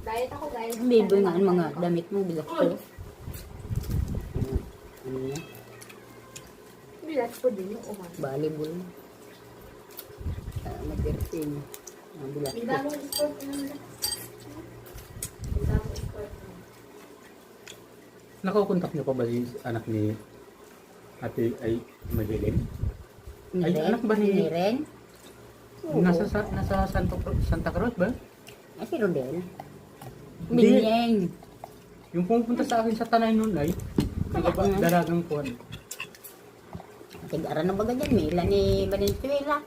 Diet ako, guys. Biboy nga ang mga damit mo, bilas ko. Ano yan? Bilas ko din yung uman. Volleyball. Mag-13. Ang bilas Ang ko. daming sport naman. Ang daming sport naman. Nakukontak niyo pa ba si anak ni Ate ay Madeline? Ay, Niren? anak ba ni... Niren? Nasa Santa Cruz ba? Ay, si Rodel. Hindi. Binyeng. Yung pumunta sa akin sa Tanay noon ay dalagang kuwan. Tigara na baga dyan. Mila ni Valenzuela.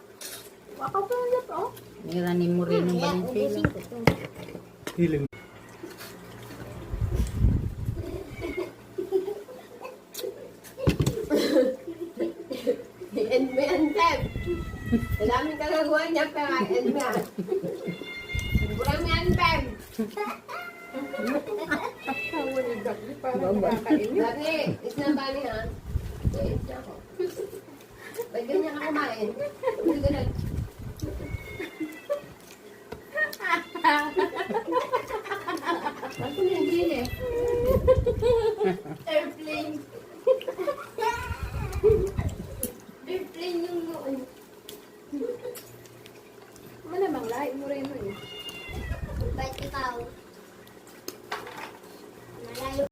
Waka pa ulit, oh. Mila ni Moreno Valenzuela. Hiling. And me and Ted. Ang daming kagagawa niya, pero and me and. Kurang me and Ted. Parang nakakainin. Dati, is na ba niya? Is na ako. Ba't ganyan ka kumain? Hindi ganun. Ako na hindi eh. Airplane. Airplane yung noon. Malamang lahi mo rin mo eh. Ba't ikaw? Malayo.